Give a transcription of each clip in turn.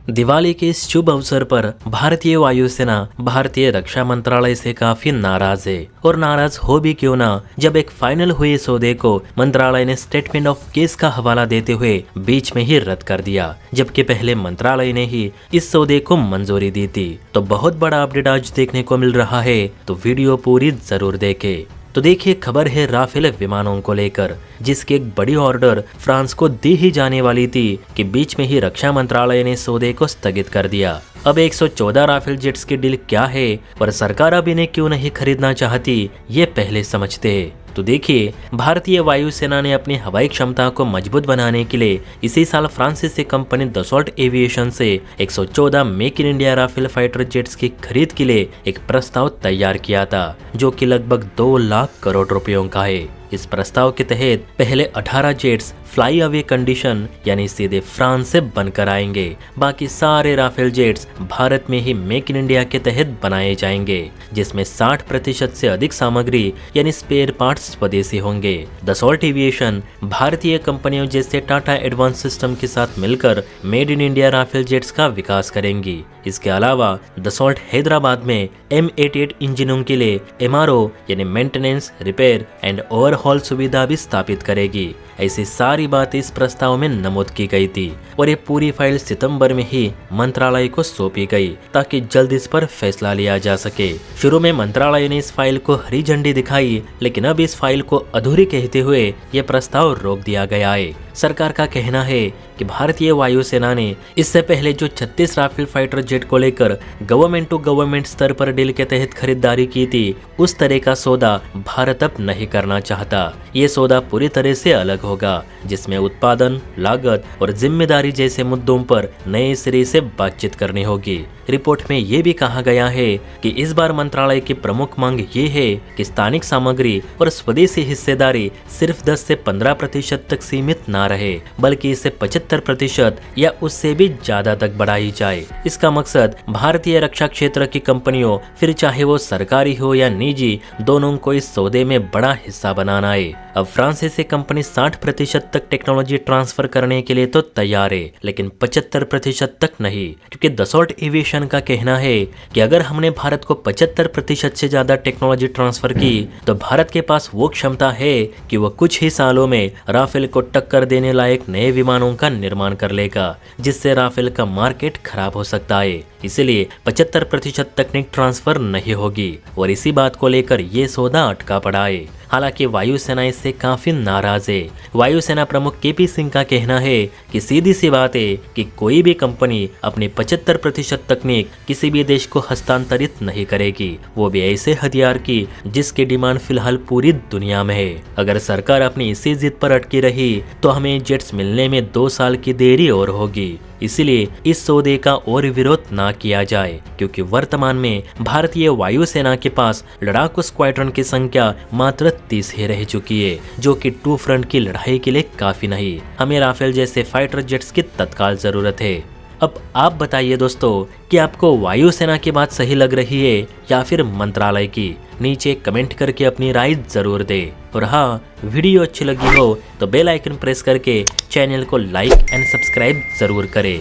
दिवाली के इस शुभ अवसर पर भारतीय वायुसेना भारतीय रक्षा मंत्रालय से काफी नाराज है। और नाराज हो भी क्यों ना, जब एक फाइनल हुए सौदे को मंत्रालय ने स्टेटमेंट ऑफ केस का हवाला देते हुए बीच में ही रद्द कर दिया, जबकि पहले मंत्रालय ने ही इस सौदे को मंजूरी दी थी। तो बहुत बड़ा अपडेट आज देखने को मिल रहा है, तो वीडियो पूरी जरूर देखें। तो देखिए, खबर है राफेल विमानों को लेकर, जिसकी एक बड़ी ऑर्डर फ्रांस को दी ही जाने वाली थी कि बीच में ही रक्षा मंत्रालय ने सौदे को स्थगित कर दिया। अब 114 राफेल जेट्स की डील क्या है और सरकार अब इन्हें क्यों नहीं खरीदना चाहती, ये पहले समझते हैं। तो देखिए, भारतीय वायुसेना ने अपनी हवाई क्षमता को मजबूत बनाने के लिए इसी साल फ्रांसीसी कंपनी दसॉल्ट एविएशन से 114 make in India Rafale fighter jets की खरीद के लिए एक प्रस्ताव तैयार किया था, जो कि लगभग 2 लाख करोड़ रुपयों का है। इस प्रस्ताव के तहत पहले 18 जेट्स फ्लाई अवे कंडीशन यानी सीधे फ्रांस से बनकर आएंगे। बाकी सारे राफेल जेट्स भारत में ही मेक इन इंडिया के तहत बनाए जाएंगे, जिसमें 60% से अधिक सामग्री यानी स्पेयर पार्ट्स स्वदेशी होंगे। दसॉल्ट एविएशन भारतीय कंपनियों जैसे टाटा एडवांस सिस्टम के साथ मिलकर made in India Rafale jets का विकास करेंगी। इसके अलावा दसॉल्ट हैदराबाद में M88 इंजनों के लिए MRO यानी मेंटेनेंस, रिपेयर एंड ओवरहॉल सुविधा भी स्थापित करेगी। ऐसी सारी बात इस प्रस्ताव में नमूद की गई थी और ये पूरी फाइल सितंबर में ही मंत्रालय को सौंपी गई, ताकि जल्द इस पर फैसला लिया जा सके। शुरू में मंत्रालय ने इस फाइल को हरी झंडी दिखाई, लेकिन अब इस फाइल को अधूरी कहते हुए ये प्रस्ताव रोक दिया गया है। सरकार का कहना है कि भारतीय वायुसेना ने इससे पहले जो 36 राफेल फाइटर जेट को लेकर गवर्नमेंट टू गवर्नमेंट स्तर पर डील के तहत खरीदारी की थी, उस तरह का सौदा भारत अब नहीं करना चाहता। ये सौदा पूरी तरह से अलग होगा, जिसमें उत्पादन, लागत और जिम्मेदारी जैसे मुद्दों पर नए सिरे से बातचीत करनी होगी। रिपोर्ट में ये भी कहा गया है कि इस बार मंत्रालय की प्रमुख मांग ये है कि स्थानिक सामग्री और स्वदेशी हिस्सेदारी सिर्फ 10 से 15% तक सीमित ना रहे, बल्कि इसे 75% या उससे भी ज्यादा तक बढ़ाई जाए। इसका मकसद भारतीय रक्षा क्षेत्र की कंपनियों, फिर चाहे वो सरकारी हो या निजी, दोनों को इस सौदे में बड़ा हिस्सा बनाना है। अब फ्रांसीसी कंपनी 60% तक टेक्नोलॉजी ट्रांसफर करने के लिए तो तैयार है, लेकिन 75% तक नहीं, क्योंकि दसॉल्ट एविएशन का कहना है कि अगर हमने भारत को 75% से ज्यादा टेक्नोलॉजी ट्रांसफर की, तो भारत के पास वो क्षमता है कि वो कुछ ही सालों में राफेल को टक्कर देने लायक नए विमानों का निर्माण कर लेगा, जिससे राफेल का मार्केट खराब हो सकता है। इसलिए 75% तकनीक ट्रांसफर नहीं होगी और इसी बात को लेकर ये सौदा अटका पड़ा है। हालांकि वायुसेना इससे काफी नाराज है। वायुसेना प्रमुख KP सिंह का कहना है कि सीधी सी बात है कि कोई भी कंपनी अपनी 75% तकनीक किसी भी देश को हस्तांतरित नहीं करेगी, वो भी ऐसे हथियार की जिसकी डिमांड फिलहाल पूरी दुनिया में है। अगर सरकार अपनी इसी जिद पर अटकी रही, तो हमें जेट्स मिलने में 2 साल की देरी और होगी। इसलिए इस सौदे का और विरोध ना किया जाए, क्योंकि वर्तमान में भारतीय वायुसेना के पास लड़ाकू स्क्वाड्रन की संख्या मात्र 30 ही रह चुकी है, जो कि 2 फ्रंट की लड़ाई के लिए काफी नहीं। हमें राफेल जैसे फाइटर जेट्स की तत्काल जरूरत है। अब आप बताइए दोस्तों कि आपको वायुसेना की बात सही लग रही है या फिर मंत्रालय की? नीचे कमेंट करके अपनी राय जरूर दे। और हाँ, वीडियो अच्छी लगी हो तो बेल आइकन प्रेस करके चैनल को लाइक एंड सब्सक्राइब जरूर करें।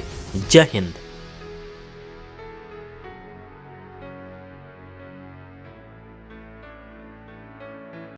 जय हिंद।